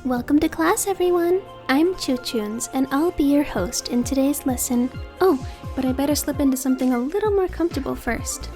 Welcome to class, everyone! I'm chu-chuns, and I'll be your host in today's lesson. Oh, but I better slip into something a little more comfortable first.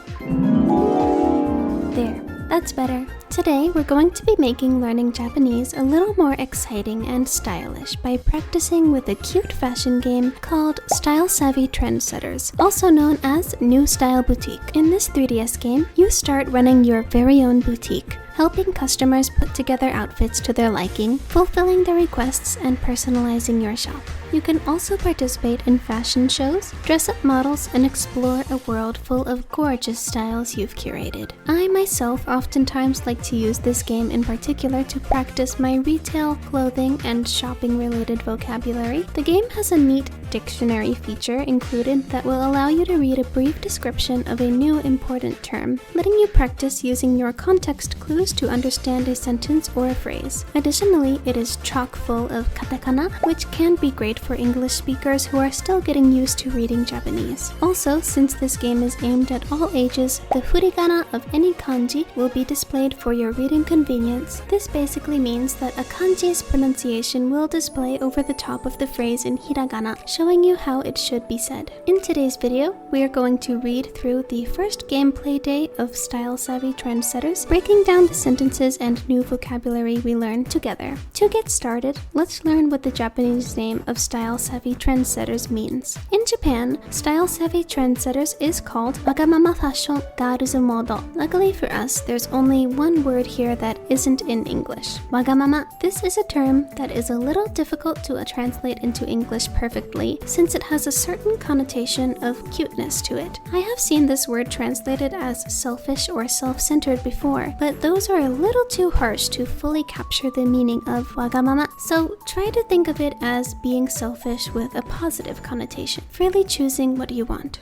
There, that's better. Today, we're going to be making learning Japanese a little more exciting and stylish by practicing with a cute fashion game called Style Savvy Trendsetters, also known as New Style Boutique. In this 3DS game, you start running your very own boutique, helping customers put together outfits to their liking, fulfilling their requests, and personalizing your shop. You can also participate in fashion shows, dress up models, and explore a world full of gorgeous styles you've curated. I myself oftentimes like to use this game in particular to practice my retail, clothing, and shopping-related vocabulary. The game has a neat dictionary feature included that will allow you to read a brief description of a new important term, letting you practice using your context clues to understand a sentence or a phrase. Additionally, it is chock full of katakana, which can be great for English speakers who are still getting used to reading Japanese. Also, since this game is aimed at all ages, the furigana of any kanji will be displayed for your reading convenience. This basically means that a kanji's pronunciation will display over the top of the phrase in hiragana, showing you how it should be said. In today's video, we are going to read through the first gameplay day of Style Savvy Trendsetters, breaking down the sentences and new vocabulary we learned together. To get started, let's learn what the Japanese name of Style Savvy Trendsetters means. In Japan, Style Savvy Trendsetters is called Wagamama Fashion Girls Model. Luckily for us, there's only one word here that isn't in English. Wagamama. This is a term that is a little difficult to translate into English perfectly, since it has a certain connotation of cuteness to it. I have seen this word translated as selfish or self-centered before, but those are a little too harsh to fully capture the meaning of wagamama, so try to think of it as being selfish with a positive connotation, freely choosing what you want.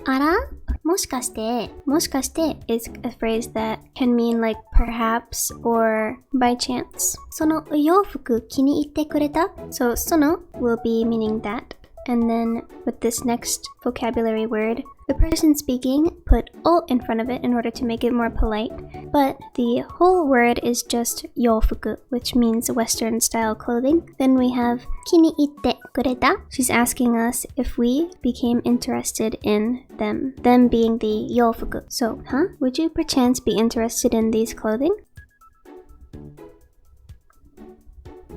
Ara? もしかして is a phrase that can mean like perhaps or by chance. そのお洋服気に入ってくれた? So その will be meaning that. And then with this next vocabulary word, the person speaking put o in front of it in order to make it more polite, but the whole word is just yofuku, which means Western style clothing. Then we have 気に入ってくれた? She's asking us if we became interested in them being the yofuku. So, would you perchance be interested in these clothing?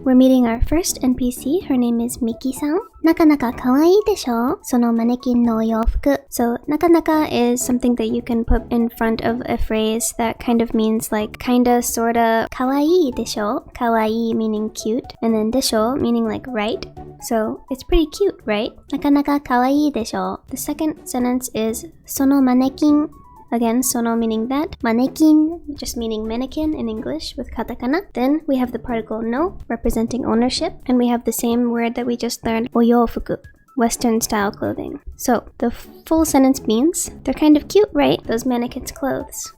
We're meeting our first NPC. Her name is Miki-san. なかなかかわいいでしょ? そのマネキンのお洋服. So, なかなか is something that you can put in front of a phrase that kind of means like kinda, sorta, かわいいでしょ? かわいい meaning cute, and then でしょ meaning like right. So, it's pretty cute, right? なかなかかわいいでしょ? The second sentence is そのマネキン. Again, sono meaning that, manekin just meaning mannequin in English with katakana. Then we have the particle no, representing ownership, and we have the same word that we just learned, oyofuku, Western style clothing. So the full sentence means, they're kind of cute, right? Those mannequins' clothes.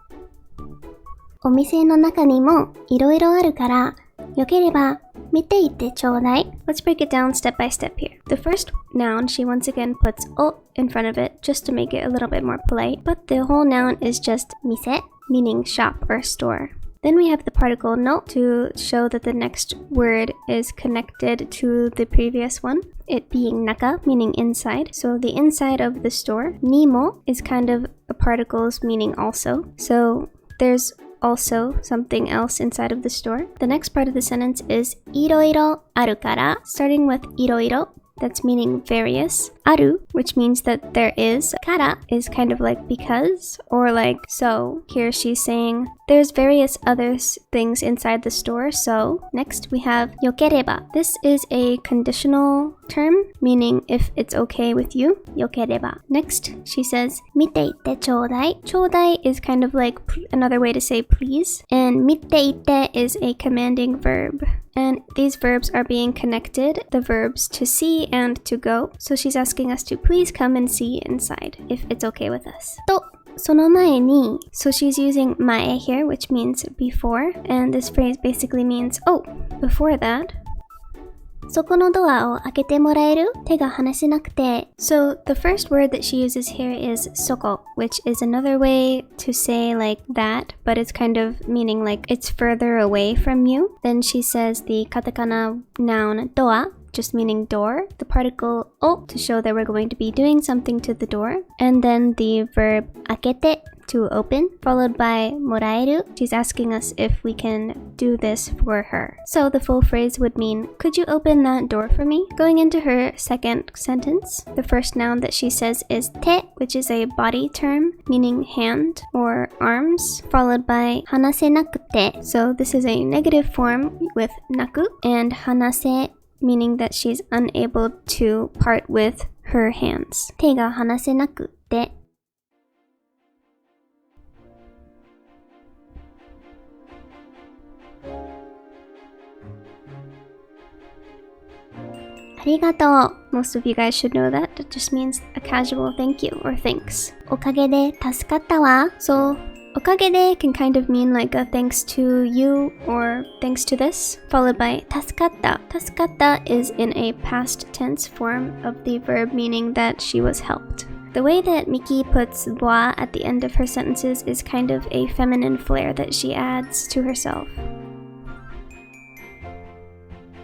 お店の中にもいろいろあるから、よければ見ていってちょうだい. Let's break it down step by step here. The first noun, she once again puts o in front of it just to make it a little bit more polite, but the whole noun is just mise, meaning shop or store. Then we have the particle no to show that the next word is connected to the previous one, it being naka, meaning inside. So the inside of the store. Nimo is kind of a particles meaning also. So there's also something else inside of the store. The next part of the sentence is いろいろあるから, starting with いろいろ, that's meaning various, aru, which means that there is. Kara is kind of like because or like so. Here she's saying there's various other things inside the store, so. Next we have yokereba. This is a conditional term, meaning if it's okay with you. Yokereba. Next, she says, mite ite chodai. Chodai is kind of like another way to say please. And mite ite is a commanding verb. And these verbs are being connected, the verbs to see and to go. So she's asking us to please come and see inside, if it's okay with us. To その前に so she's using 前 here, which means before. And this phrase basically means, oh, before that. そこのドアを開けてもらえる？手が離せなくて。So the first word that she uses here is そこ, which is another way to say like that, but it's kind of meaning like it's further away from you. Then she says the katakana noun ドア, just meaning door, the particle o to show that we're going to be doing something to the door, and then the verb 開けて to open, followed by もらえる. She's asking us if we can do this for her. So the full phrase would mean, could you open that door for me? Going into her second sentence, the first noun that she says is 手, which is a body term, meaning hand or arms, followed by 話せなくて. So this is a negative form with なく, and 話せ meaning that she's unable to part with her hands. 手が離せなくて. Arigato. Most of you guys should know that. It just means a casual thank you or thanks. おかげで助かったわ. So, おかげで can kind of mean like a thanks to you or thanks to this, followed by 助かった. 助かった is in a past tense form of the verb meaning that she was helped. The way that Miki puts wa at the end of her sentences is kind of a feminine flair that she adds to herself.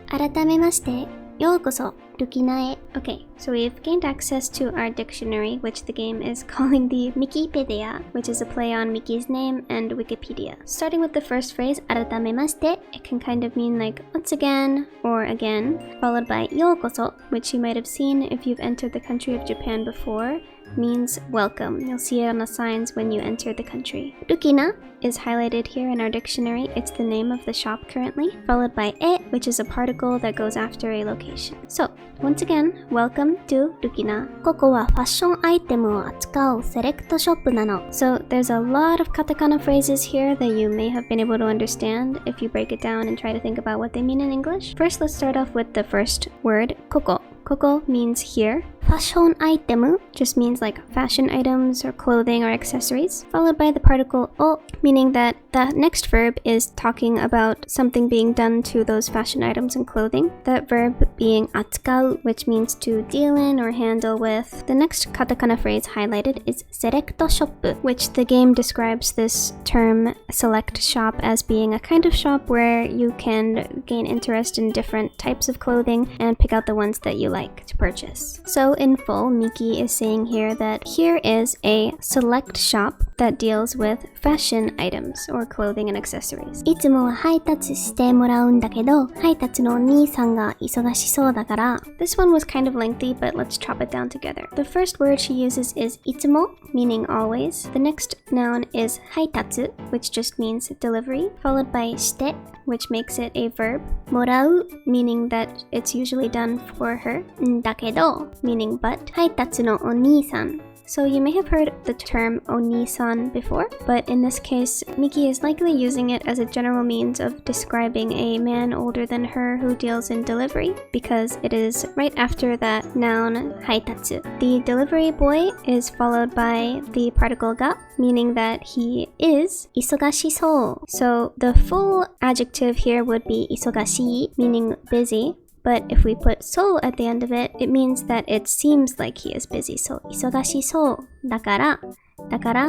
改めましてようこそルキナへ. Okay, so we've gained access to our dictionary, which the game is calling the Mikipedia, which is a play on Miki's name and Wikipedia. Starting with the first phrase, 改めまして, it can kind of mean like once again or again, followed by ようこそ, which you might have seen if you've entered the country of Japan before, means welcome. You'll see it on the signs when you enter the country. Rukina is highlighted here in our dictionary. It's the name of the shop currently, followed by e, which is a particle that goes after a location. So, once again, welcome to Rukina. ここはファッションアイテムを扱うセレクトショップなの. So, there's a lot of katakana phrases here that you may have been able to understand if you break it down and try to think about what they mean in English. First, let's start off with the first word, ここ. Koko means here. Fashion item just means like fashion items or clothing or accessories, followed by the particle o, meaning that the next verb is talking about something being done to those fashion items and clothing. That verb being atsukau, which means to deal in or handle with. The next katakana phrase highlighted is selecto shop, which the game describes this term select shop as being a kind of shop where you can gain interest in different types of clothing and pick out the ones that you like to purchase. So in full, Miki is saying here that here is a select shop that deals with fashion items or clothing and accessories. いつもは配達してもらうんだけど、配達のお兄さんが忙しそうだから。This one was kind of lengthy, but let's chop it down together. The first word she uses is いつも, meaning always. The next noun is 配達, which just means delivery, followed by して, which makes it a verb. もらう, meaning that it's usually done for her. だけど, meaning but. 配達のお兄さん. So you may have heard the term oni-san before, but in this case, Miki is likely using it as a general means of describing a man older than her who deals in delivery, because it is right after that noun haitatsu. The delivery boy is followed by the particle ga, meaning that he is isogashishou. So the full adjective here would be isogashi, meaning busy. But if we put so at the end of it, it means that it seems like he is busy. So, 忙しそう。だから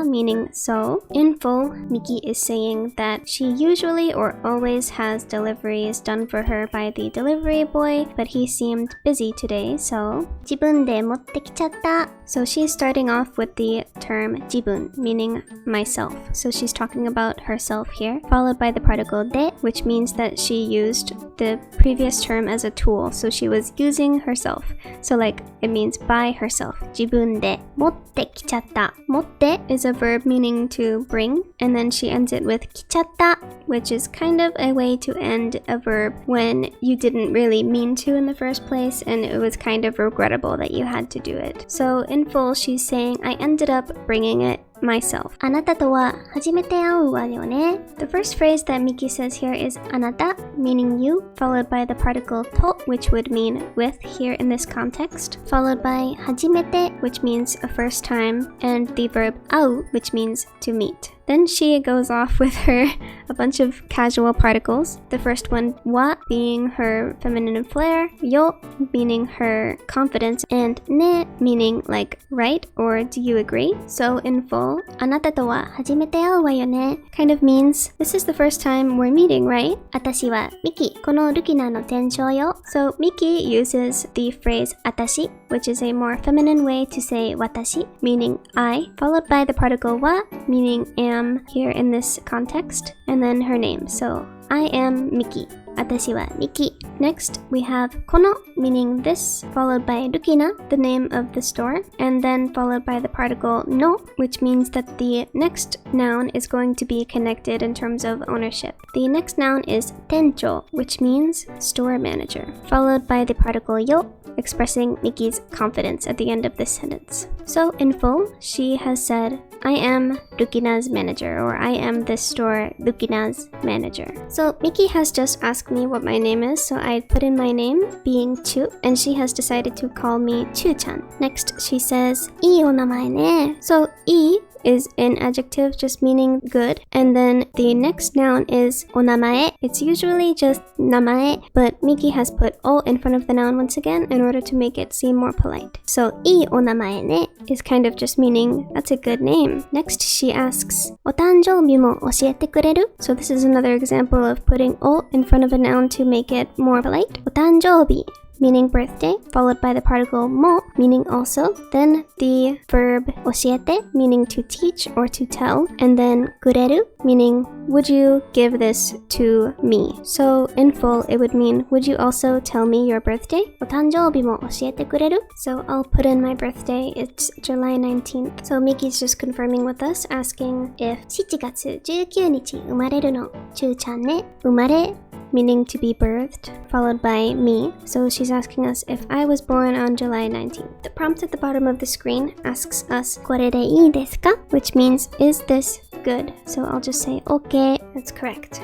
meaning so. In full, Miki is saying that she usually or always has deliveries done for her by the delivery boy, but he seemed busy today, so 自分で持ってきちゃった So she's starting off with the term 自分, meaning myself. So she's talking about herself here, followed by the particle で, which means that she used the previous term as a tool. So she was using herself. So like it means by herself. 自分で持ってきちゃった. 持って is a verb meaning to bring, and then she ends it with 来ちゃった, which is kind of a way to end a verb when you didn't really mean to in the first place and it was kind of regrettable that you had to do it. So in full, she's saying, I ended up bringing it myself. あなたとは初めて会うわよね. The first phrase that Miki says here is あなた, meaning you, followed by the particle と, which would mean with here in this context, followed by 初めて, which means a first time, and the verb 会う, which means to meet. Then she goes off with a bunch of casual particles. The first one, wa, being her feminine flair, yo, meaning her confidence, and ne, meaning like right or do you agree? So in full, あなたとは初めて会うわよね kind of means this is the first time we're meeting, right? 私は Miki, このルキナの店長よ. So Miki uses the phrase 私, which is a more feminine way to say 私, meaning I, followed by the particle wa, meaning am here in this context, and then her name. So I am Miki. 私は Miki. Next, we have この meaning this, followed by Rukina, the name of the store, and then followed by the particle no, which means that the next noun is going to be connected in terms of ownership. The next noun is 店長, which means store manager, followed by the particle yo, expressing Miki's confidence at the end of this sentence. So in full, she has said, I am Rukina's manager, or I am this store Rukina's manager. So Miki has just asked me what my name is, so I put in my name, being Chu, and she has decided to call me Chu-chan. Next, she says, いいお名前ね. So いい is an adjective just meaning good, and then the next noun is お名前. It's usually just 名前, but Miki has put o in front of the noun once again in order to make it seem more polite. So いいお名前ね is kind of just meaning that's a good name. Next, she asks お誕生日も教えてくれる? So this is another example of putting o in front of a noun to make it more polite. お誕生日, meaning birthday, followed by the particle mo, meaning also, then the verb 教えて, meaning to teach or to tell, and then くれる, meaning would you give this to me? So in full, it would mean would you also tell me your birthday? お誕生日も教えてくれる? So I'll put in my birthday, it's July 19th. So Miki's just confirming with us, asking if 7月19日生まれるの, ちゅうちゃんね, 生まれ, meaning to be birthed, followed by me. So she's asking us if I was born on July 19th. The prompt at the bottom of the screen asks us これでいいですか? Which means, is this good? So I'll just say, okay, that's correct.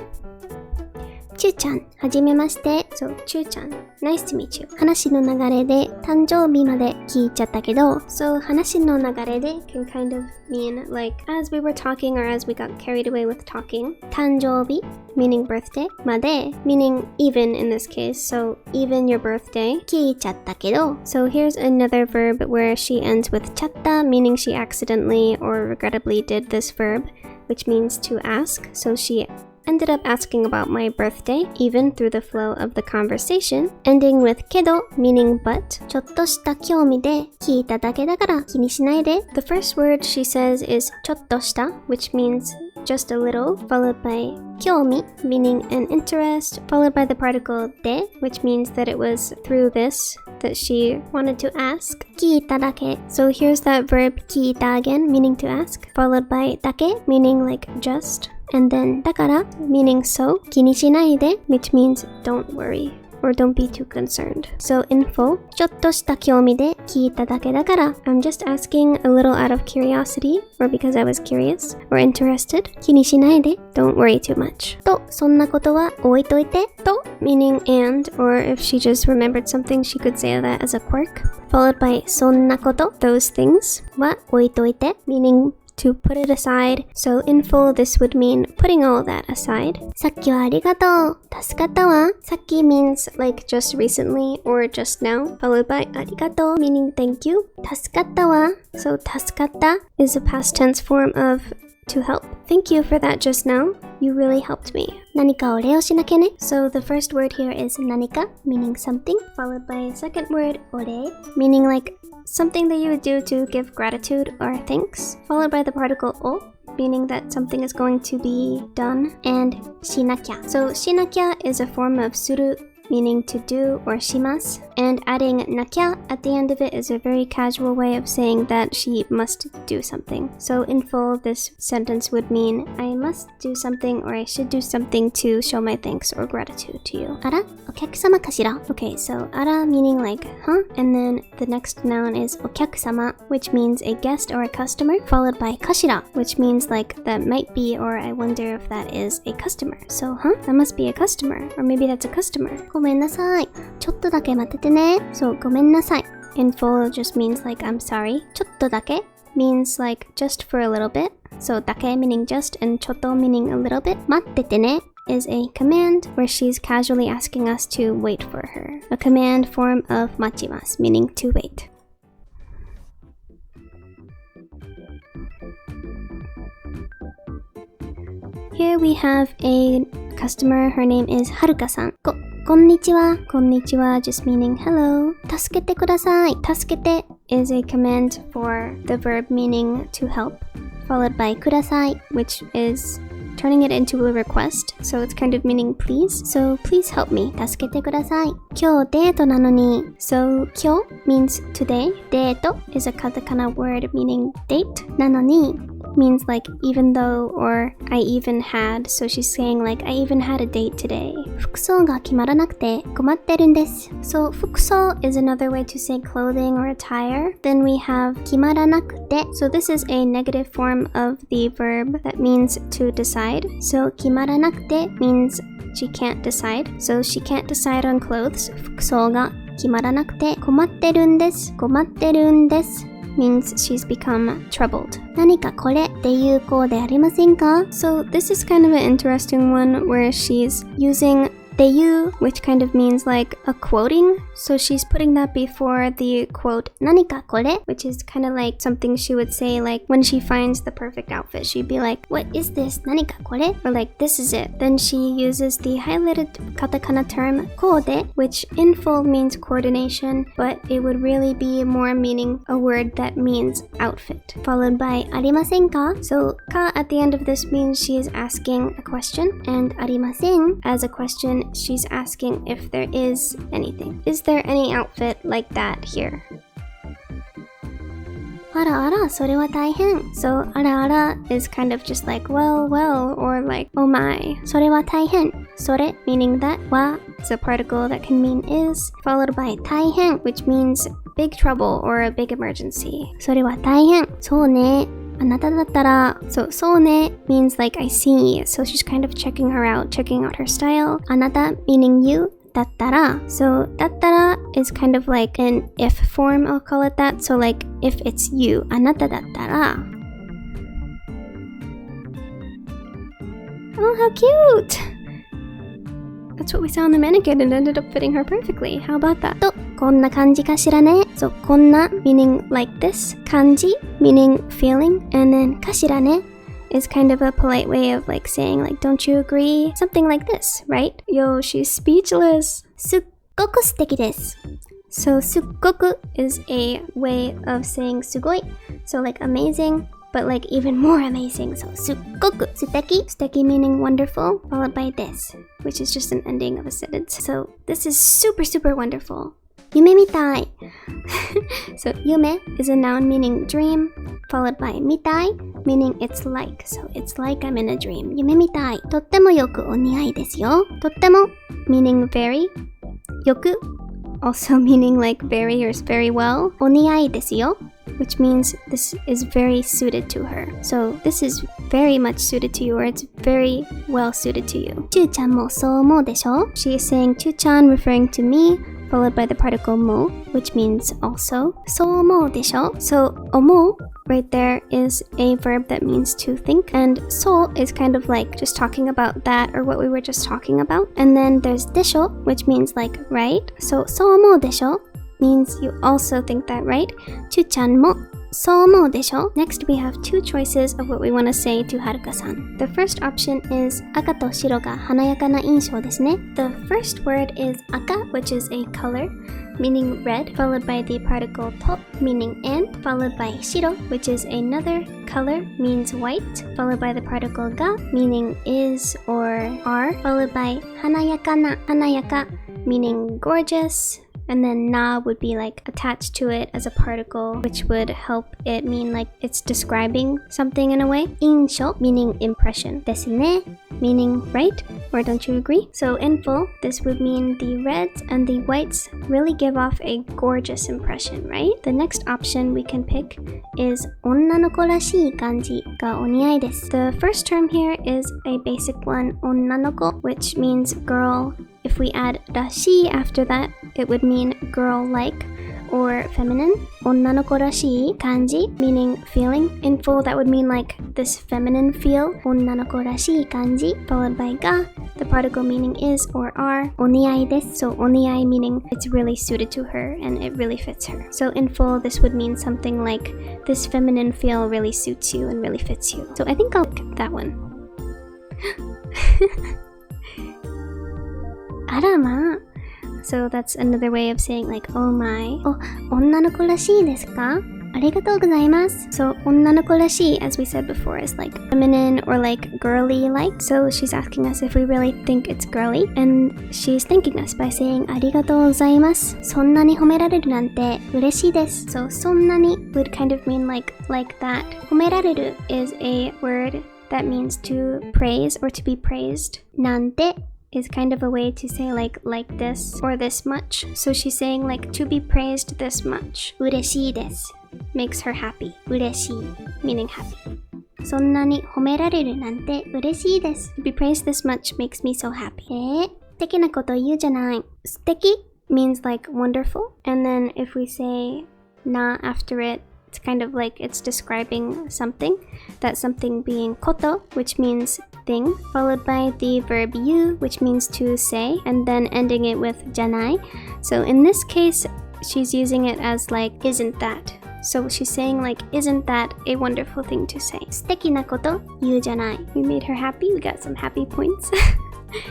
ちゅうちゃん、はじめまして。So, ちゅうちゃん、nice to meet you. 話の流れで誕生日まで聞いちゃったけど、So, 話の流れで can kind of mean like as we were talking or as we got carried away with talking. 誕生日, meaning birthday. まで, meaning even in this case. So, even your birthday. 聞いちゃったけど. So, here's another verb where she ends with ちゃった, meaning she accidentally or regrettably did this verb, which means to ask. So, she ended up asking about my birthday, even through the flow of the conversation, ending with けど, meaning but. ちょっとした興味で聞いただけだから気にしないで. The first word she says is ちょっとした, which means just a little, followed by 興味, meaning an interest, followed by the particle で, which means that it was through this that she wanted to ask. 聞いただけ. So here's that verb 聞いた again, meaning to ask, followed by だけ, meaning like just. And then だから meaning so, 気にしないで which means don't worry or don't be too concerned. So in full, ちょっとした興味で聞いただけだから I'm just asking a little out of curiosity or because I was curious or interested. 気にしないで don't worry too much. と、そんなことは置いといてと meaning and, or if she just remembered something she could say that as a quirk. Followed by そんなこと those things は置いといて meaning to put it aside. So in full, this would mean putting all that aside. さっきはありがとう。助かったわ。さっき means like just recently or just now, followed by ありがとう meaning thank you. 助かったわ. So 助かった is a past tense form of to help. Thank you for that just now. You really helped me. 何かお礼をしなきゃね. So the first word here is 何か meaning something, followed by a second word お礼 meaning like something that you would do to give gratitude or thanks, followed by the particle o, meaning that something is going to be done, and shinakya. So shinakya is a form of suru, meaning to do, or shimasu, and adding nakya at the end of it is a very casual way of saying that she must do something. So in full, this sentence would mean, I must do something or I should do something to show my thanks or gratitude to you. Ara? Okyakusama kashira? Okay, so ara meaning like, huh? And then the next noun is okyakusama, which means a guest or a customer, followed by kashira, which means like that might be, or I wonder if that is a customer. So, huh? That must be a customer, or maybe that's a customer. ごめんなさい。ちょっとだけ待っててね。So, ごめんなさい in full just means like I'm sorry. ちょっとだけ means like just for a little bit. So, だけ meaning just and ちょっと meaning a little bit. 待っててね is a command where she's casually asking us to wait for her. A command form of 待ちます meaning to wait. Here we have a customer. Her name is Haruka-san. こんにちは just meaning hello. 助けてください 助けて is a command for the verb meaning to help, followed by ください which is turning it into a request, so it's kind of meaning please. So please help me. 助けてください今日デートなのに So 今日 means today. デート is a katakana word meaning date. なのに means like even though or I even had. So she's saying like I even had a date today. 服装が決まらなくて困ってるんです So 服装 is another way to say clothing or attire. Then we have 決まらなくて So this is a negative form of the verb that means to decide. So 決まらなくて means she can't decide. So she can't decide on clothes. 服装が決まらなくて困ってるんですmeans she's become troubled. 何かこれって有効でありませんか? So this is kind of an interesting one where she's using deyu, which kind of means like a quoting. So she's putting that before the quote 何かこれ, which is kind of like something she would say like when she finds the perfect outfit. She'd be like, what is this? 何かこれ? Or like, this is it. Then she uses the highlighted katakana term コーデ, which in full means coordination, but it would really be more meaning a word that means outfit, followed by ありませんか? So か at the end of this means she is asking a question, and ありません as a question she's asking if there is anything. Is there any outfit like that here? あらあら、それは大変. So あらあら is kind of just like well, or like oh my. それは大変. それ meaning that. は is a particle that can mean is, followed by 大変 which means big trouble or a big emergency. それは大変. そうね。あなただったら So そうね means like I see. So she's kind of checking out her style. あなた meaning you. だったら So だったら is kind of like an if form, I'll call it that. So like if it's you. あなただったら Oh, how cute! That's what we saw on the mannequin and ended up fitting her perfectly. How about that? とこんな感じかしらね So こんな meaning like this. 感じ meaning feeling. And then かしらね is kind of a polite way of like saying like don't you agree? Something like this, right? Yo, she's speechless. すっごく素敵です So すっごく is a way of saying すごい So like amazing, but like even more amazing. So すっごく素敵 素敵 meaning wonderful, followed by this, which is just an ending of a sentence. So this is super wonderful. 夢みたいSo 夢 is a noun meaning dream, followed by みたい meaning it's like. So it's like I'm in a dream. 夢みたいとってもよくお似合いですよとっても meaning very, よく also meaning like very or very well, お似合いですよ which means this is very suited to her. So this is very much suited to you, or it's very well suited to you. chu-chanもそう思うでしょ She is saying chu-chan referring to me, followed by the particle mo, which means also. そう思うでしょ So 思う right there is a verb that means to think, and so is kind of like just talking about that or what we were just talking about. And then there's でしょ which means like right. So そう思うでしょ means you also think that, right? chu-chanもそう思うでしょ Next we have two choices of what we want to say to Haruka-san. The first option is 赤と白が華やかな印象ですね The first word is 赤, which is a color. meaning red, followed by the particle top, meaning and, followed by shiro, which is another color, means white, followed by the particle ga, meaning is or are, followed by hanayaka, meaning gorgeous, and then na would be like attached to it as a particle, which would help it mean like it's describing something in a way. Insho, meaning impression. Desu ne, meaning right, or don't you agree? So in full, this would mean the reds and the whites really give off a gorgeous impression, right? The next option we can pick is onnanoko rashii kanji ga oniai desu. The first term here is a basic one, onnanoko, which means girl. If we add rashi after that, it would mean girl-like or feminine. Onnanoko rashii kanji, meaning feeling. In full, that would mean like this feminine feel. Onnanoko rashii kanji, followed by ga, the particle meaning is or are. Oniai desu, so oniai meaning it's really suited to her and it really fits her. So in full, this would mean something like this feminine feel really suits you and really fits you. So I think I'll pick that one. Arama. So that's another way of saying like, oh my. Oh, onnanoko rashii desu ka? Arigatou gozaimasu. So onnanoko rashii, as we said before, is like feminine or like girly like. So she's asking us if we really think it's girly, and she's thanking us by saying arigatou gozaimasu. Sonna ni homerareru nante ureshii desu. So sonna ni would kind of mean like that. Homerareru is a word that means to praise or to be praised. Nante is kind of a way to say like this or this much. So she's saying like to be praised this much. Ureshii desu makes her happy. Ureshii meaning happy. Sonna ni homerareru nante ureshii desu. To be praised this much makes me so happy. Suteki na koto iu janai. Suteki means like wonderful, and then if we say na after it, it's kind of like it's describing something. That something being koto, which means thing, followed by the verb yu, which means to say, and then ending it with janai. So in this case, she's using it as like, isn't that? So she's saying like, isn't that a wonderful thing to say? Suteki na koto iu janai. We made her happy. We got some happy points.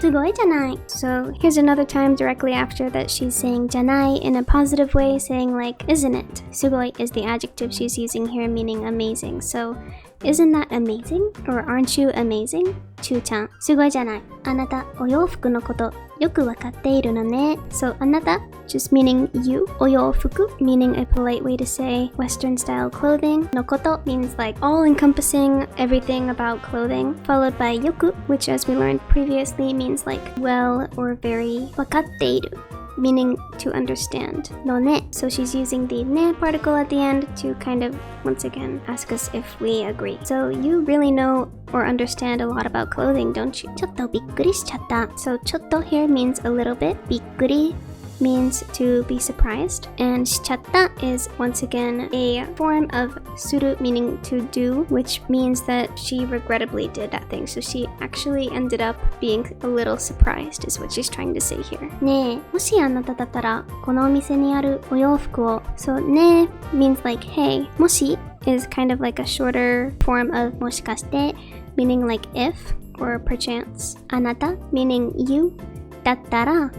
Sugoi janai. So here's another time directly after that she's saying janai in a positive way, saying like, isn't it? Sugoi is the adjective she's using here, meaning amazing. So isn't that amazing? Or aren't you amazing? Chu-chan, sugoi janai. Anata oyoufuku no koto yoku wakatte iru no ne. So anata just meaning you. Oyoufuku meaning a polite way to say Western style clothing. No koto means like all encompassing everything about clothing. Followed by yoku, which as we learned previously means like well or very. Wakatte iru meaning to understand. No ne. So she's using the ne particle at the end to kind of once again ask us if we agree. So you really know or understand a lot about clothing, don't you? Chotto bikkuri shichatta. So chotto here means a little bit. Bikkuri means to be surprised, and shichatta is once again a form of suru, meaning to do, which means that she regrettably did that thing. So she actually ended up being a little surprised is what she's trying to say here. Ne, moshi anata dattara kono omise ni aru oyoufuku wo. So ne means like hey. Moshi is kind of like a shorter form of moshikashite, meaning like if or perchance. Anata meaning you. Dattara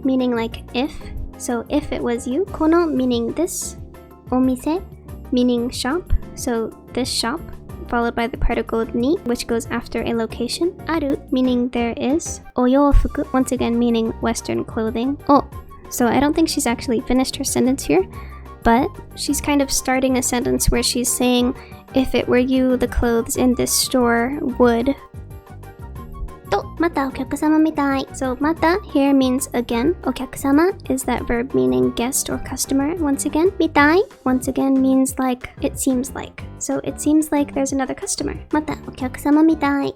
meaning like if. So if it was you. Kono meaning this. Omise meaning shop. So this shop, followed by the particle ni, which goes after a location. Aru meaning there is. Oyoufuku, once again meaning Western clothing. Oh, so I don't think she's actually finished her sentence here, but she's kind of starting a sentence where she's saying, if it were you, the clothes in this store would. To, mata okyakusama mitai. So mata here means again. Okyakusama is that verb meaning guest or customer once again. Mitai once again means like it seems like. So it seems like there's another customer. Mata okyakusama mitai.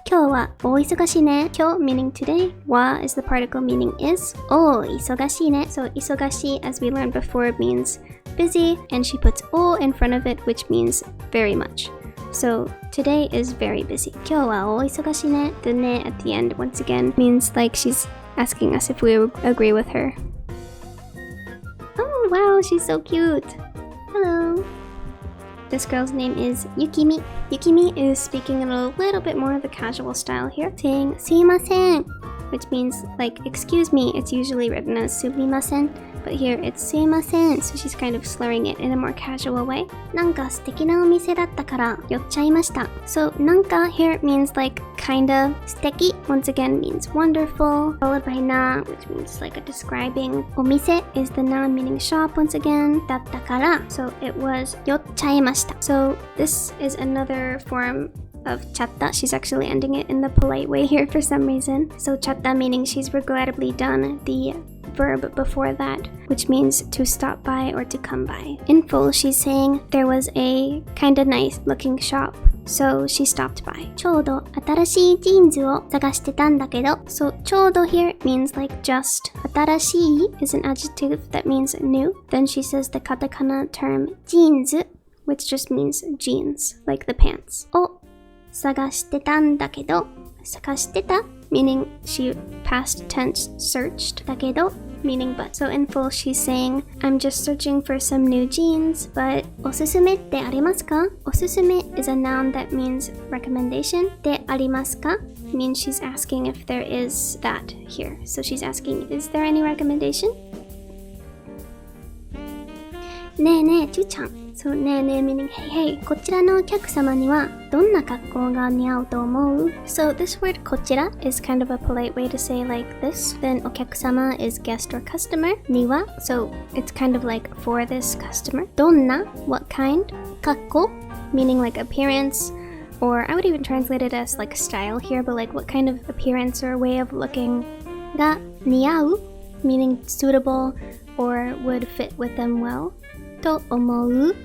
Kyou wa o isogashi ne. Kyou meaning today. Wa is the particle meaning is. O isogashi ne. So isogashi, as we learned before, means busy, and she puts o in front of it, which means very much. So today is very busy. Kyou wa o isogashi ne. The ne at the end once again means like she's asking us if we agree with her. Oh wow, she's so cute. Hello. This girl's name is Yukimi. Yukimi is speaking in a little bit more of the casual style here, saying sumimasen, which means like excuse me. It's usually written as sumimasen, but here it's すいません so she's kind of slurring it in a more casual way. なんか素敵なお店だったから寄っちゃいました So なんか here means like kinda 素敵 once again means wonderful followed by na which means like a describing お店 is the noun meaning shop once again だったから so it was 寄っちゃいました So this is another form of chatta. She's actually ending it in the polite way here for some reason. So chatta meaning she's regrettably done the verb before that, which means to stop by or to come by. In full, she's saying there was a kinda nice looking shop. So she stopped by. ちょうど新しいジーンズを探してたんだけど So ちょうど here means like just. 新しい is an adjective that means new. Then she says the katakana term ジーンズ which just means jeans, like the pants. を探してたんだけど探してた meaning she past tense searched だけど meaning but. So in full she's saying I'm just searching for some new jeans but おすすめってありますかおすすめ is a noun that means recommendation でありますか means she's asking if there is that here. So she's asking is there any recommendation? ねえねえちゅちゃんSo ねえねえ meaning hey hey こちらのお客様にはどんな格好が似合うと思う So this word こちら is kind of a polite way to say like this. Then お客様 is guest or customer. には So it's kind of like for this customer. どんな what kind 格好 meaning like appearance or I would even translate it as like style here but like what kind of appearance or way of looking が似合う meaning suitable or would fit with them well. と思う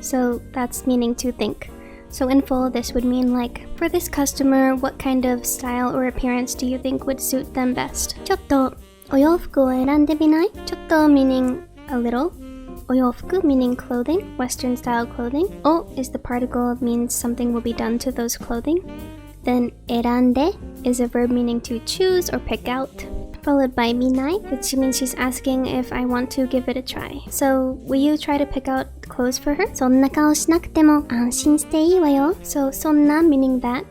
So that's meaning to think. So in full, this would mean like, for this customer, what kind of style or appearance do you think would suit them best? ちょっとお洋服を選んでみないちょっと meaning a little. お洋服 meaning clothing, Western style clothing. お is the particle means something will be done to those clothing. Then 選んで is a verb meaning to choose or pick out. Followed by minai, which means she's asking if I want to give it a try. So, will you try to pick out clothes for her? そんな顔しなくても安心していいわよ So, そんな meaning that.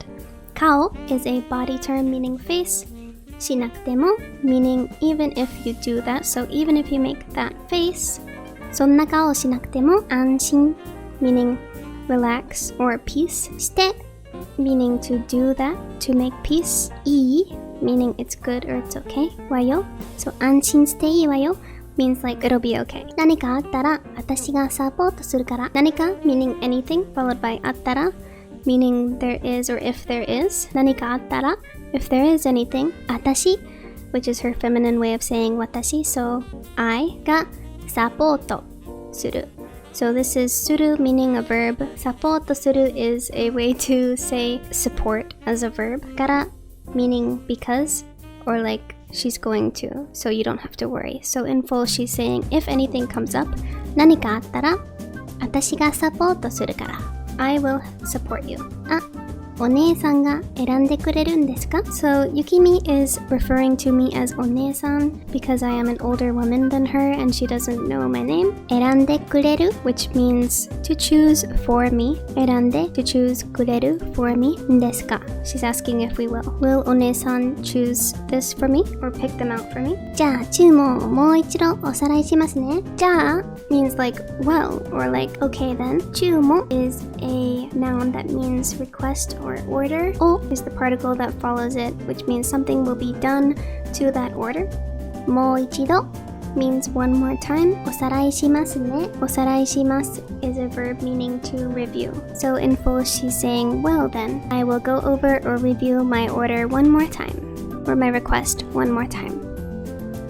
顔 is a body term meaning face. しなくても meaning even if you do that. So, even if you make that face. そんな顔しなくても安心 meaning relax or peace. して meaning to do that, to make peace. いい meaning it's good or it's okay. わよ So 安心していいわよ means like it'll be okay. 何かあったら私がサポートするから何か meaning anything followed by あったら meaning there is or if there is. 何かあったら if there is anything. 私 which is her feminine way of saying 私 So I がサポートする So this is する meaning a verb. サポートする is a way to say support as a verb. からmeaning because or like she's going to, so you don't have to worry. So in full she's saying if anything comes up 何かあったら私がサポートするから I will support you. あ、お姉さんが選んでくれるんですか So Yukimi is referring to me as お姉さん because I am an older woman than her and she doesn't know my name. 選んでくれる which means to choose for me. 選んで to choose くれる for me ですか She's asking if we will. Will お姉さん choose this for me or pick them out for me? じゃあ注文をもう一度おさらいしますね。じゃあ means like well or like okay then. 注文 is a noun that means request or order. O is the particle that follows it, which means something will be done to that order. もう一度 means one more time. おさらいしますね。おさらいします is a verb meaning to review. So in full she's saying, well then, I will go over or review my order one more time. Or my request one more time.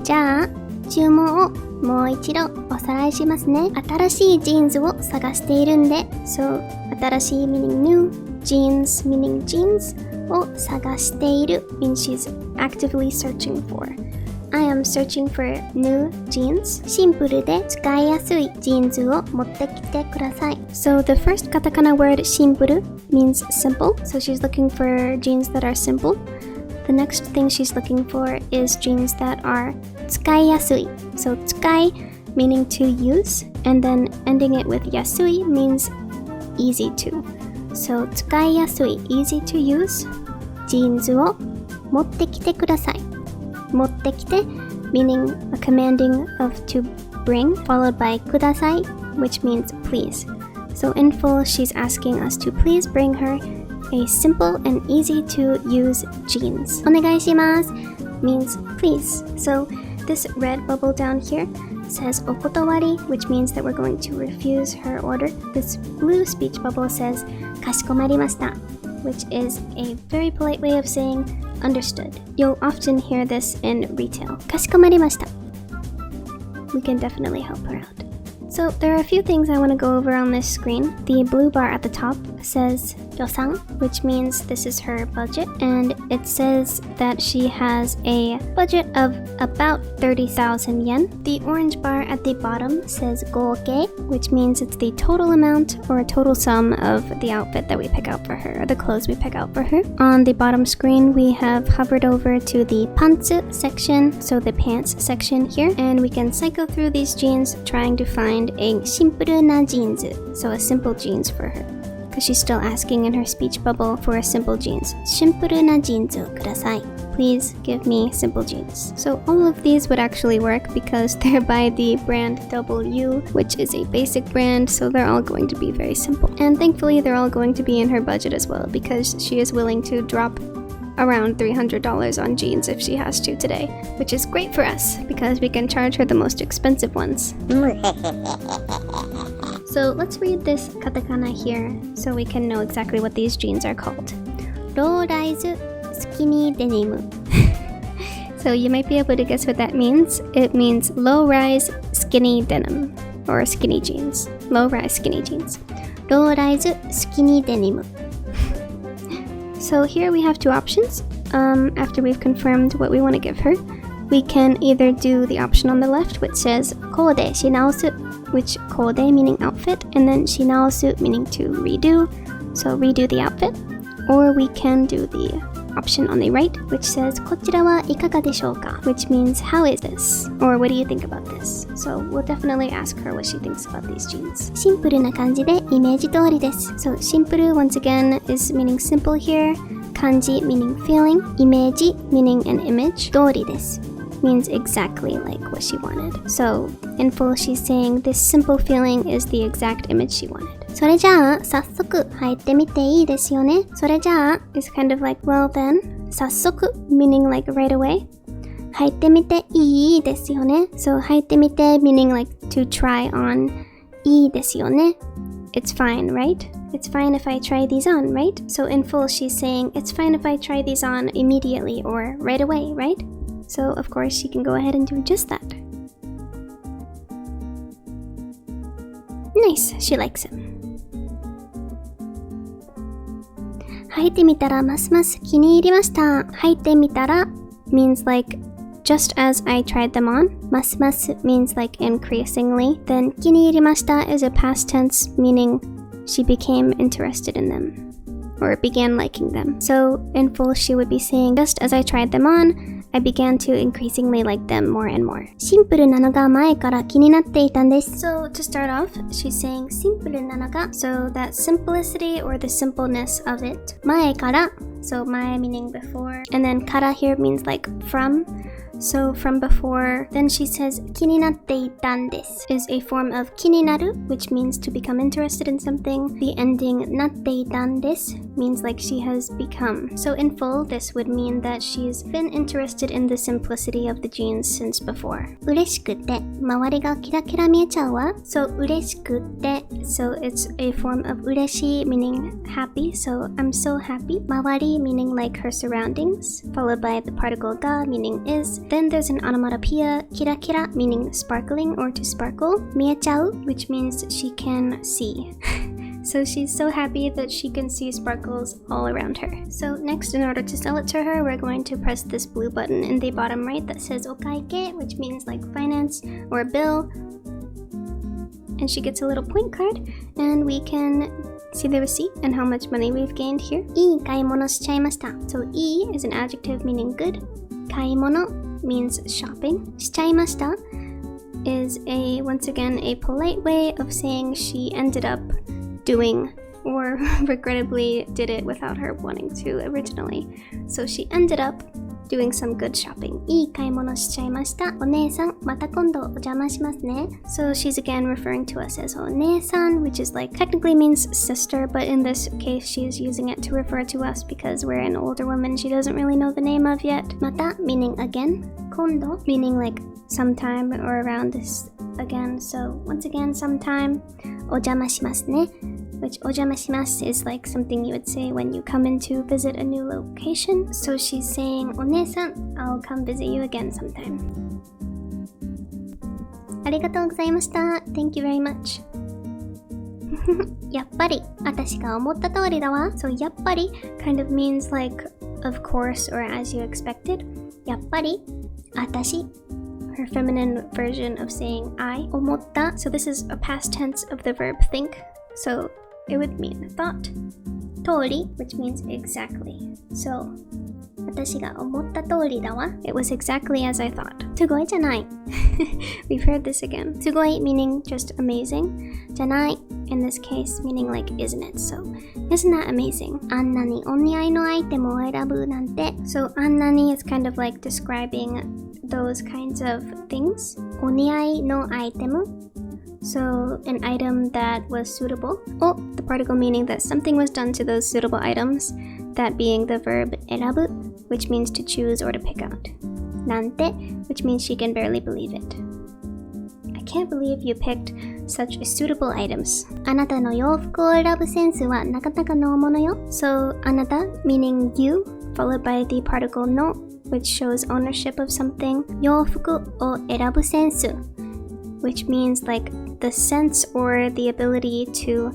じゃあ注文をもう一度おさらいしますね。新しいジーンズを探しているんで So 新しい meaning new Jeans meaning jeans を探している means she's actively searching for. I am searching for new jeans. シンプルで使いやすいジーンズを持ってきてください. So the first katakana word シンプル means simple. So she's looking for jeans that are simple. The next thing she's looking for is jeans that are 使いやすい. So 使い meaning to use and then ending it with 安い means easy to.So 使いやすい easy to use ジーンズを持ってきてください持ってきて meaning a commanding of to bring, followed by kudasai, which means please. So in full, she's asking us to please bring her a simple and easy to use jeans. お願いします means please. So this red bubble down here says okotowari, which means that we're going to refuse her order. This blue speech bubble says kashikomarimaした, which is a very polite way of saying understood. You'll often hear this in retail. Kashikomarimaした. We can definitely help her out. So there are a few things I want to go over on this screen. The blue bar at the top says yosan, which means this is her budget, and it says that she has a budget of about 30,000 yen. The orange bar at the bottom says goke, which means it's the total amount or total sum of the outfit that we pick out for her, or the clothes we pick out for her. On the bottom screen, we have hovered over to the pantsu section, so the pants section here, and we can cycle through these jeans trying to find a simple na jeans, so a simple jeans for her, because she's still asking in her speech bubble for a simple jeans. Simple na jeansをください. Please give me simple jeans. So all of these would actually work because they're by the brand W, which is a basic brand, so they're all going to be very simple. And thankfully they're all going to be in her budget as well, because she is willing to drop around $300 on jeans if she has to today, which is great for us because we can charge her the most expensive ones. So let's read this katakana here so we can know exactly what these jeans are called. Low-rise skinny denim. So you might be able to guess what that means. It means low-rise skinny denim or skinny jeans. Low-rise skinny jeans. Low-rise skinny denim. So here we have two options. After we've confirmed what we want to give her, we can either do the option on the left, which says kode shinaosu, which kode meaning outfit, and then shinaosu meaning to redo, so redo the outfit. Or we can do the option on the right, which says kochira wa ikaga deshou ka, which means how is this? Or what do you think about this? So we'll definitely ask her what she thinks about these jeans. Simple na kanji de imeji tori desu. So simple once again is meaning simple here, kanji meaning feeling, imeji meaning an image, tori desu means exactly like what she wanted. So in full she's saying this simple feeling is the exact image she wanted. それじゃあ早速入ってみていいですよね。それじゃあ is kind of like well then. 早速 meaning like right away. 入ってみていいですよね。So 入ってみて meaning like to try on. いいですよね. It's fine, right? It's fine if I try these on, right? So in full she's saying it's fine if I try these on immediately or right away, right? So of course she can go ahead and do just that. Nice, she likes him. 履いてみたらますます気に入りました。履いてみたら means like just as I tried them on. ますます means like increasingly. Then 気に入りました is a past tense meaning she became interested in them or began liking them. So in full she would be saying just as I tried them on, I began to increasingly like them more and more. シンプルなのが前から気になっていたんです。So to start off, she's saying シンプルなのが so that simplicity or the simpleness of it. 前から so 前 meaning before, and then から here means like from. So from before, then she says 気になっていたんです is a form of 気になる, which means to become interested in something. The ending なっていたんです means like she has become. So in full, this would mean that she's been interested in the simplicity of the jeans since before. 嬉しくて周りがキラキラ見えちゃうわ. So 嬉しくて so it's a form of 嬉しい meaning happy. So I'm so happy. 周り meaning like her surroundings, followed by the particle ga meaning is. Then there's an onomatopoeia, kira kira, meaning sparkling or to sparkle. Miechau, which means she can see. So she's so happy that she can see sparkles all around her. So next, in order to sell it to her, we're going to press this blue button in the bottom right that says okaike, which means like finance or bill. And she gets a little point card, and we can see the receipt and how much money we've gained here. いい買い物しちゃいました. So いい is an adjective meaning good. 買い物 means shopping. しちゃいました is once again a polite way of saying she ended up doing or regrettably did it without her wanting to originally. So she ended up doing some good shopping. いい買い物しちゃいました。お姉さん、また今度お邪魔しますね。So she's again referring to us as お姉さん, which is like technically means sister, but in this case she's using it to refer to us because we're an older woman she doesn't really know the name of yet. また meaning again. 今度 meaning like sometime or around this again. So once again, sometime. お邪魔しますね. Which お邪魔します is like something you would say when you come in to visit a new location. So she's saying, お姉さん, I'll come visit you again sometime. ありがとうございました. Thank you very much. やっぱり、私が思った通りだわ. So やっぱり kind of means like, of course, or as you expected. やっぱり、私. Her feminine version of saying I. 思った. So this is a past tense of the verb think. So it would mean thought. 通り which means exactly. So 私が思った通りだわ. It was exactly as I thought. すごいじゃない. We've heard this again. すごい meaning just amazing. じゃない in this case meaning like isn't it? So isn't that amazing? あんなにお似合いのアイテムを選ぶなんて. So あんなに is kind of like describing those kinds of things. お似合いのアイテム. So an item that was suitable. Oh, the particle meaning that something was done to those suitable items. That being the verb 選ぶ, which means to choose or to pick out. なんて, which means she can barely believe it. I can't believe you picked such suitable items. あなたの洋服を選ぶセンスはなかなかのものよ. So あなた meaning you, followed by the particle の, which shows ownership of something. 洋服を選ぶセンス, which means like the sense or the ability to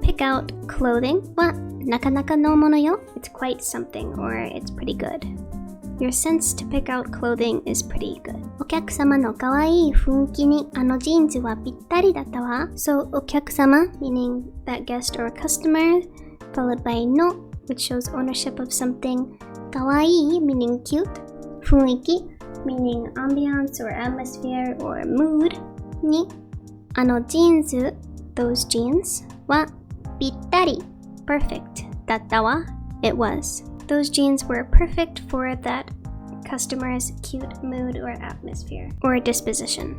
pick out clothing はなかなかのものよ. It's quite something or it's pretty good. Your sense to pick out clothing is pretty good. お客様の可愛い雰囲気にあのジーンズはぴったりだったわ. So お客様 meaning that guest or customer, followed by の which shows ownership of something. 可愛い meaning cute. 雰囲気 meaning ambiance or atmosphere or mood. にあのジーンズ those jeans はぴったり perfect だったわ. It was. Those jeans were perfect for that customer's cute mood or atmosphere or disposition.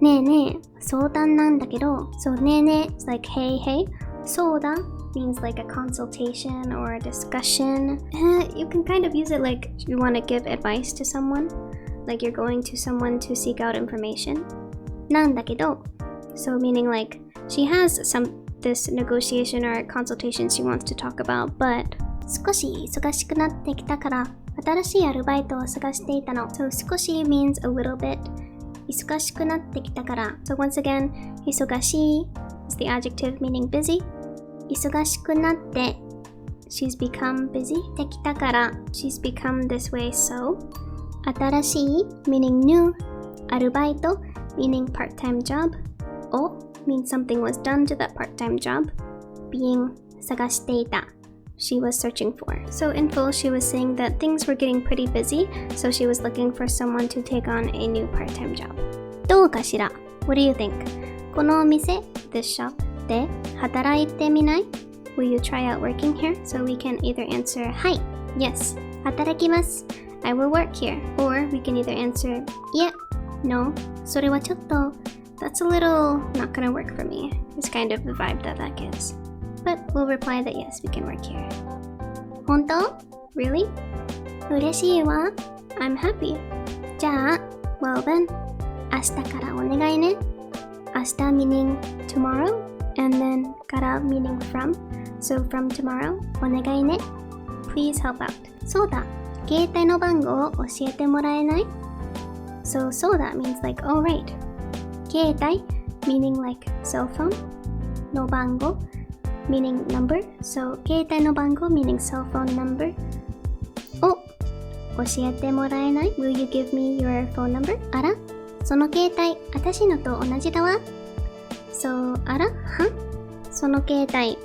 ねえねえ、相談なんだけど. So ねえねえ is like hey hey. 相談 means like a consultation or a discussion. You can kind of use it like you want to give advice to someone. Like you're going to someone to seek out information. なんだけど. So meaning like she has this negotiation or consultation she wants to talk about, but 少し忙しくなってきたから新しいアルバイトを探していたの. So 少し means a little bit. 忙しくなってきたから. So once again, 忙しい is the adjective meaning busy. 忙しくなって she's become busy. できたから she's become this way so. 新しい meaning new. アルバイトmeaning part-time job. を means something was done to that part-time job. Being 探していた. She was searching for. So in full, she was saying that things were getting pretty busy, so she was looking for someone to take on a new part-time job. どうかしら? What do you think? このお店 this shop で働いてみない? Will you try out working here? So we can either answer はい yes 働きます I will work here. Or we can either answer いえ no それはちょっと that's a little not gonna work for me. It's kind of the vibe that gives. But we'll reply that yes, we can work here. 本当? Really? 嬉しいわ I'm happy. じゃあ well then 明日からお願いね明日 meaning tomorrow and then から meaning from. So from tomorrow お願いね Please help out. そうだ携帯の番号を教えてもらえない? So そうだ means like alright. 携帯 meaning like cell phone の番号meaning number. So 携帯の番号 meaning cell phone number を教えてもらえない? Will you give me your phone number? あらその携帯私のと同じだわ So あらはその携帯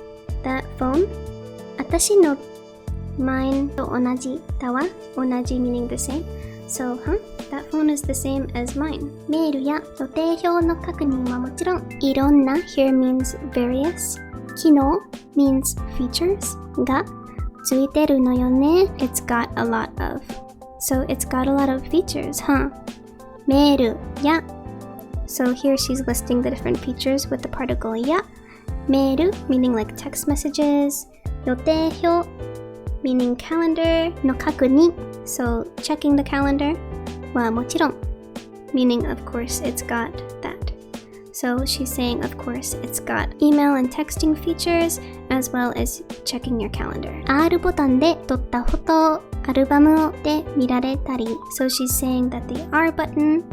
that phone 私の mine と同じだわ同じ meaning the same So that phone is the same as mine メールや予定表の確認はもちろんいろんな here means various 機能 means features がついてるのよね It's got a lot of So it's got a lot of features, huh? メールや So here she's listing the different features with the particle や メール meaning like text messages 予定表 meaning calendar の確認 So checking the calendar はもちろん meaning of course it's got that. So she's saying of course it's got email and texting features as well as checking your calendar. R ボタンで撮ったフォトアルバムで見られたり So she's saying that the R button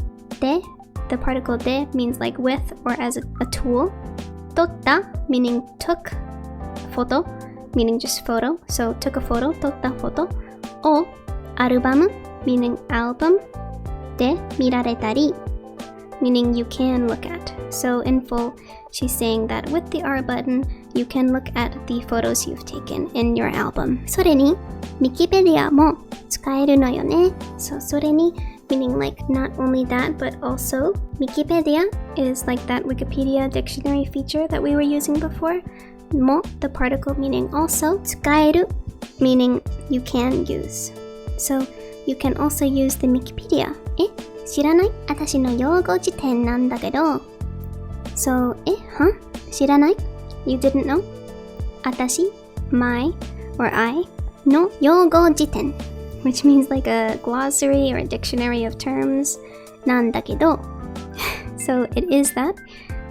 で the particle で means like with or as a tool. 撮った meaning took photo meaning just photo. So took a photo 撮ったフォトをアルバム meaning album で見られたり meaning you can look at. So in full, she's saying that with the R button, you can look at the photos you've taken in your album. それに Mikipedia も使えるのよね。So それに meaning like not only that, but also Mikipedia is like that Wikipedia dictionary feature that we were using before. も the particle meaning also 使える meaning you can use. So you can also use the Mikipedia. 知らない？私の用語辞典なんだけど。So, 知らない？ You didn't know? 私、my, or I の用語辞典 which means like a glossary or a dictionary of terms なんだけど So it is that.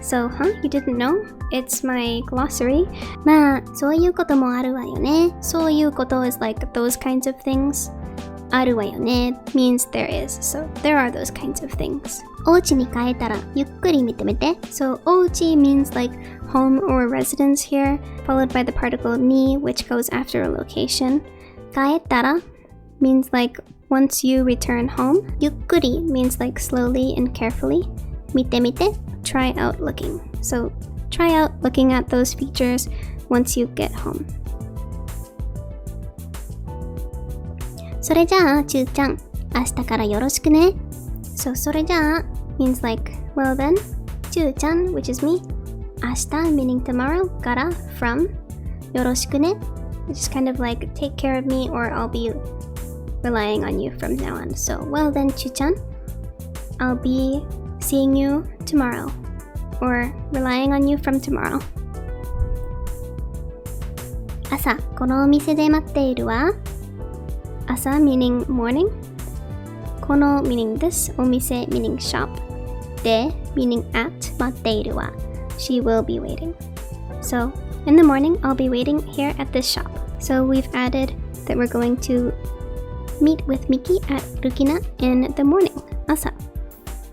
So, you didn't know? It's my glossary. まあ、そういうこともあるわよね。そういうこと is like those kinds of things. あるわよね means there is. So there are those kinds of things. お家に帰ったらゆっくり見てみて So お家 means like home or residence here, followed by the particle ni, which goes after a location. 帰ったら means like once you return home. ゆっくり means like slowly and carefully. 見てみて try out looking. So try out looking at those features once you get home. それじゃあ、ちゅうちゃん、明日からよろしくね。So, それじゃあ means like, well then, ちゅうちゃん, which is me. 明日 meaning tomorrow, から from, よろしくね. Which is kind of like, take care of me or I'll be relying on you from now on. So, well then, ちゅうちゃん, I'll be seeing you tomorrow or relying on you from tomorrow. 朝、このお店で待っているわ。朝 meaning morning. この meaning this. お店 meaning shop. で meaning at. 待っているわ. She will be waiting. So, in the morning, I'll be waiting here at this shop. So, we've added that we're going to meet with Miki at Furigana in the morning. 朝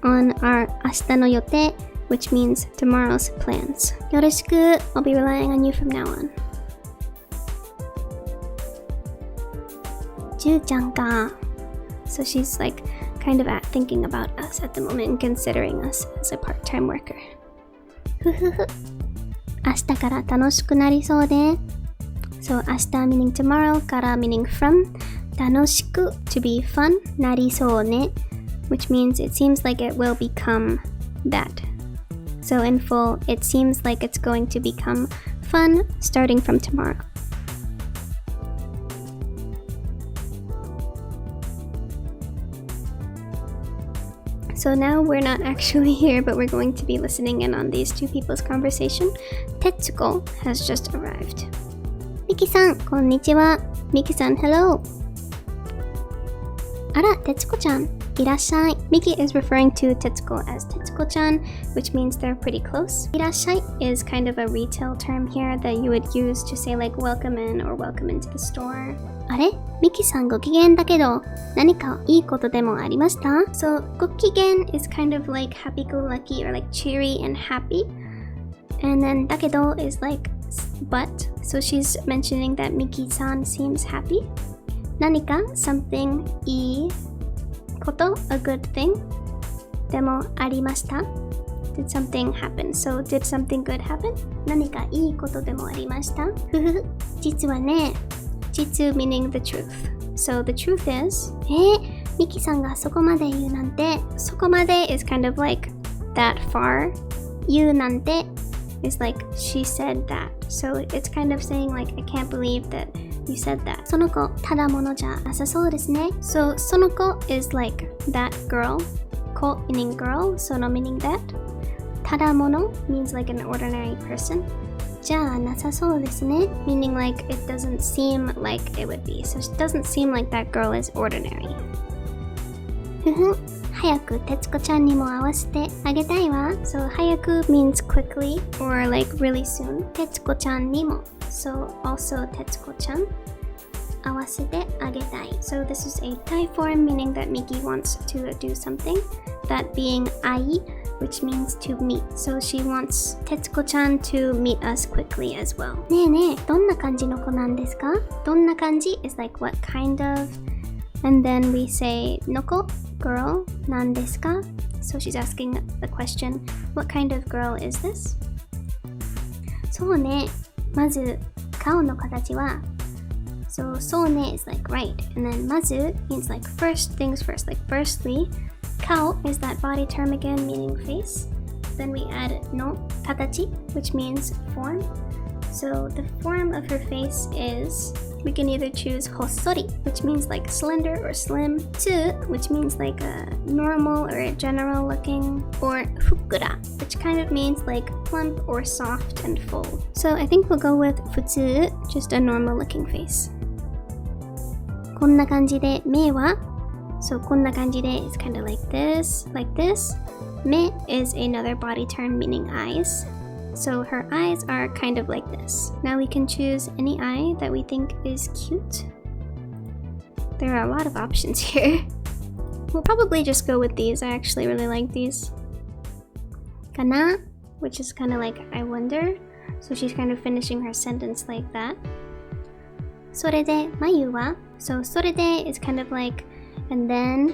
on our 明日の予定, which means tomorrow's plans. よろしく I'll be relying on you from now on. ちゅうちゃんか So she's like kind of thinking about us at the moment and considering us as a part-time worker. ふふふ明日から楽しくなりそうで So 明日 meaning tomorrow から meaning from 楽しく to be fun なりそうね which means it seems like it will become that. So in full, it seems like it's going to become fun starting from tomorrow. So now we're not actually here, but we're going to be listening in on these two people's conversation. Tetsuko has just arrived. Miki-san, konnichiwa. Miki-san, hello. Ara, Tetsuko-chan, irashai. Miki is referring to Tetsuko as Tetsuko-chan, which means they're pretty close. Irashai is kind of a retail term here that you would use to say like welcome in or welcome into the store. あれミキさんご機嫌だけど何かいいことでもありました So ご機嫌 is kind of like happy-go-lucky or like cheery and happy. And then だけど is like but. So she's mentioning that Miki-san seems happy. 何か something いいこと a good thing でもありました Did something happen? So did something good happen? 何かいいことでもありましたふふ実はねJitsu meaning the truth. So the truth is, ミキさんがそこまで言うなんて、そこまで is kind of like that far. 言うなんて is like she said that. So it's kind of saying like I can't believe that You said that. その子、ただものじゃなさそうですね。So, その子 is like that girl. 子 meaning girl, その meaning that. ただもの means like an ordinary person. じゃあなさそうですね meaning like it doesn't seem like it would be. So it doesn't seem like that girl is ordinary. ふふ早く徹子ちゃんにも会わせてあげたいわ So 早く means quickly or like really soon 徹子ちゃんにも So also 徹子ちゃん合わせてあげたい So this is a Thai form meaning that Miki wants to do something That being 会い which means to meet. So she wants Tetsuko-chan to meet us quickly as well. ねえねえ、どんな感じの子なんですか？どんな感じ is like what kind of, and then we say の子 girl なんですか？ So she's asking the question, what kind of girl is this? そうね、まず顔の形は So そうね is like right, and then まず means like first things first, like firstly Kao is that body term again meaning face. Then we add no katachi, which means form. So the form of her face is, we can either choose hossori, which means like slender or slim, tsu, which means like a normal or a general looking, or fukura, which kind of means like plump or soft and full. So I think we'll go with futsu, just a normal looking face. こんな感じで目はSo こんな感じで is kind of like this, like this. Me is another body term meaning eyes. So her eyes are kind of like this. Now we can choose any eye that we think is cute. There are a lot of options here. We'll probably just go with these. I actually really like these. Kana, which is kind of like I wonder. So she's kind of finishing her sentence like that. それで眉は So それで is kind of like And then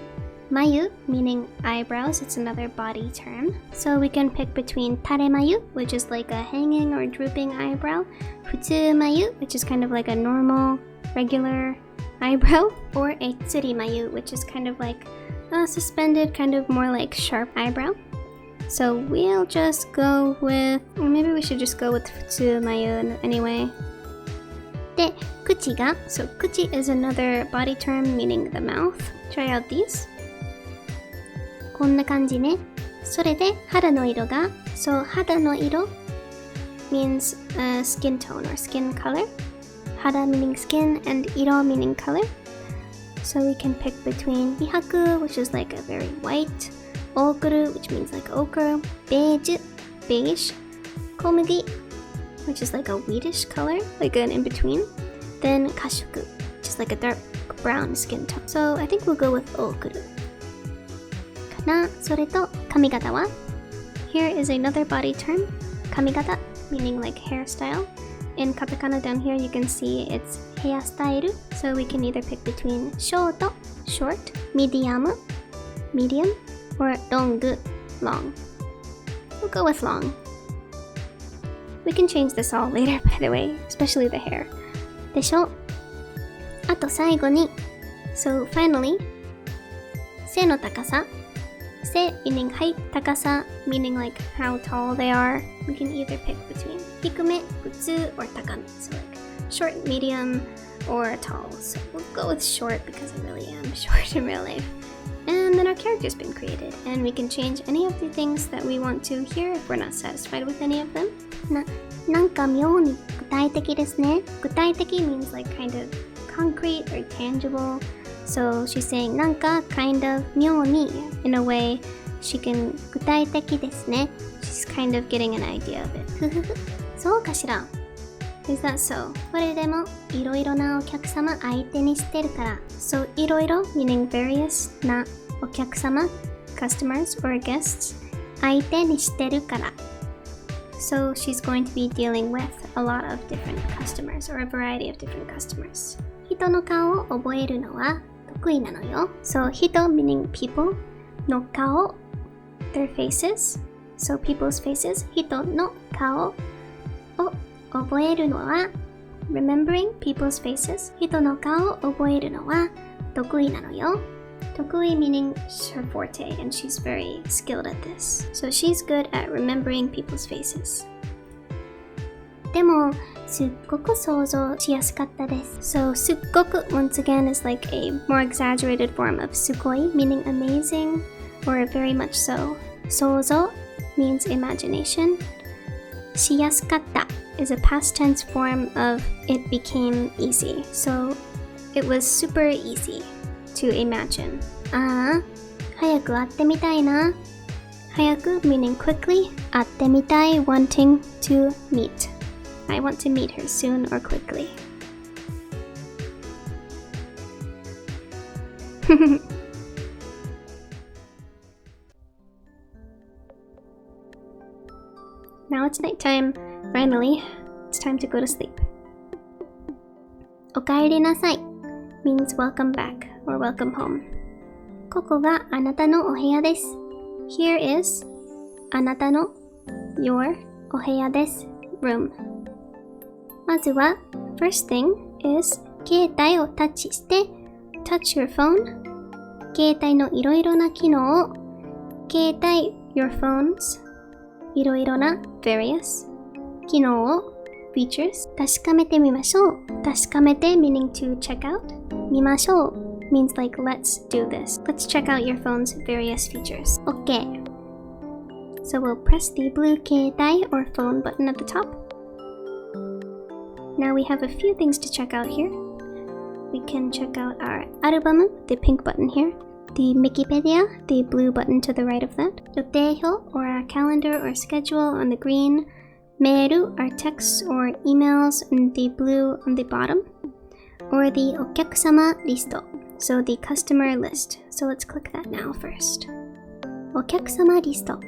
mayu, meaning eyebrows, it's another body term. So we can pick between taremayu, which is like a hanging or drooping eyebrow, futsu mayu, which is kind of like a normal, regular eyebrow, or a tsurimayu, which is kind of like a suspended, kind of more like sharp eyebrow. So we'll just go with, or maybe we should just go with futsu mayu anyway. で、口が So 口 is another body term meaning the mouth. Try out these. こんな感じね。それで肌の色が So 肌の色 means skin tone or skin color. 肌 meaning skin and 色 meaning color. So we can pick between 美白 which is like a very white, オークル which means like ochre, ベージュ beige, 小麦 which is like a wheatish color, like an in-between. Then kashuku, just like a dark brown skin tone. So I think we'll go with okuru. Kana, それと髪型は Here is another body term, 髪型, meaning like hairstyle. In Katakana down here you can see it's hairstyle. So we can either pick between short, short, medium, medium, or long, long. We'll go with long. We can change this all later, by the way, especially the hair. でしょ。あと最後に So finally 背の高さ背 meaning height 高さ meaning like how tall they are. We can either pick between 低め普通 or 高め So like short, medium, or tall. So we'll go with short because I really am short in real life. And then our character's been created, and we can change any of the things that we want to here if we're not satisfied with any of them. なんか妙に具体的ですね。具体的 means like kind of concrete or tangible. So she's saying なんか kind of 妙に in a way she can 具体的ですね。She's kind of getting an idea of it. ふふふ。そうかしら。Is that so? これでもいろいろなお客様相手にしてるから。So いろいろ meaning various なお客様 customers or guests 相手にしてるから。So she's going to be dealing with a lot of different customers or a variety of different customers. 人の顔を覚えるのは得意なのよ。So 人 meaning people の顔 their faces. So people's faces 人の顔を覚えるのは remembering people's faces 人の顔を覚えるのは得意なのよ。得意 meaning her forte and she's very skilled at this. So she's good at remembering people's faces. でもすっごく想像しやすかったです。So, すっごく once again is like a more exaggerated form of すごい meaning amazing or very much so. 想像 means imagination. しやすかった is a past tense form of it became easy. So, it was super easy to imagine. ああ、早く会ってみたいな。早く meaning quickly. 会ってみたい wanting to meet. I want to meet her soon or quickly. Now it's nighttime. Finally, it's time to go to sleep. おかえりなさい means welcome back or welcome home. ここがあなたのお部屋です。Here is あなたの your お部屋です room. まずは first thing is 携帯をタッチして touch your phone. 携帯のいろいろな機能を携帯 your phones いろいろな various 機能を features 確かめてみましょう。確かめて meaning to check out. 見ましょう means like let's do this. Let's check out your phone's various features. Okay. So we'll press the blue 携帯 or phone button at the top. Now we have a few things to check out here. We can check out our album, the pink button here. The Mikipedia, the blue button to the right of that. 予定表 or our calendar or schedule on the green. メール our texts or emails in the blue on the bottom. Or the お客様 list. So the customer list. So let's click that now first. お客様リスト。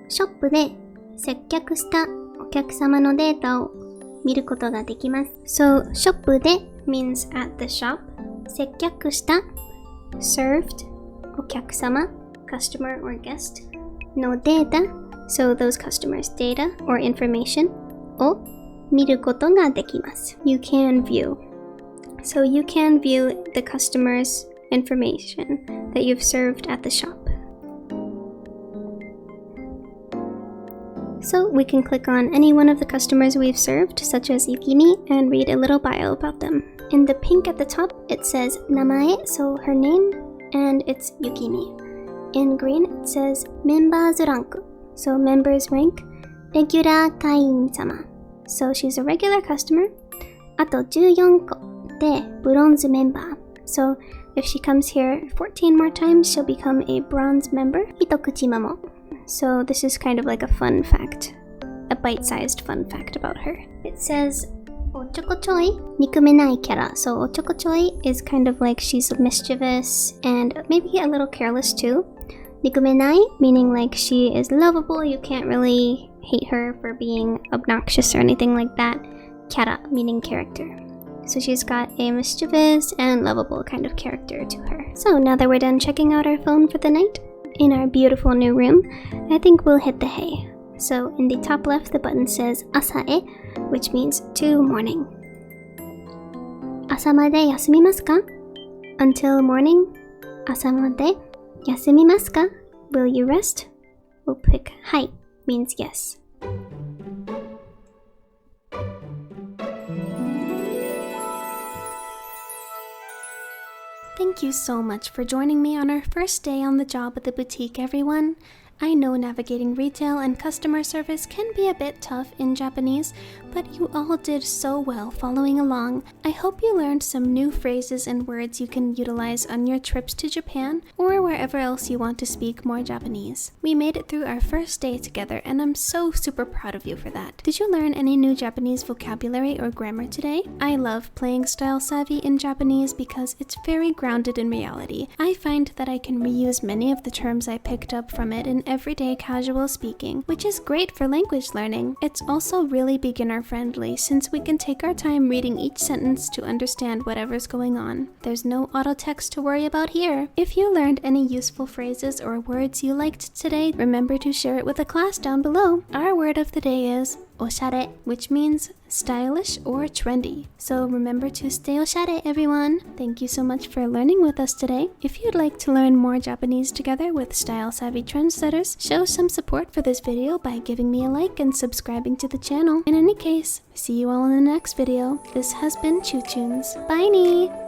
ショップで接客したお客様のデータを見ることができます。So ショップで means at the shop. 接客した served お客様 customer or guest のデータ so those customers data or information を見ることができます。You can view. So you can view the customer's information that you've served at the shop. So we can click on any one of the customers we've served, such as Yukimi, and read a little bio about them. In the pink at the top, it says 名前, so her name, and it's Yukimi. In green, it says members rank, so members rank, レギュラー会員様. So she's a regular customer. あと14個でブロンズメンバー. So if she comes here 14 more times, she'll become a bronze member. 一口マモ. So this is kind of like a fun fact, a bite-sized fun fact about her. It says おちょこちょい憎めないキャラ. So おちょこちょい is kind of like she's mischievous and maybe a little careless too. 憎めない meaning like she is lovable, you can't really hate her for being obnoxious or anything like that. キャラ meaning character. So she's got a mischievous and lovable kind of character to her. So now that we're done checking out our phone for the night, in our beautiful new room, I think we'll hit the hay. So in the top left, the button says 朝へ, which means to morning. 朝まで休みますか? Until morning. 朝まで休みますか? Will you rest? We'll pick はい means yes. Thank you so much for joining me on our first day on the job at the boutique, everyone. I know navigating retail and customer service can be a bit tough in Japanese, but you all did so well following along. I hope you learned some new phrases and words you can utilize on your trips to Japan or wherever else you want to speak more Japanese. We made it through our first day together, and I'm so super proud of you for that. Did you learn any new Japanese vocabulary or grammar today? I love playing Style Savvy in Japanese because it's very grounded in reality. I find that I can reuse many of the terms I picked up from it in everyday casual speaking, which is great for language learning. It's also really beginner friendly since we can take our time reading each sentence to understand whatever's going on. There's no auto text to worry about here. If you learned any useful phrases or words you liked today, remember to share it with the class down below. Our word of the day is oshare, which means stylish or trendy. So remember to stay oshare, everyone. Thank you so much for learning with us today. If you'd like to learn more Japanese together with style-savvy trendsetters, show some support for this video by giving me a like and subscribing to the channel. In any case, see you all in the next video. This has been chu-chuns. Bye!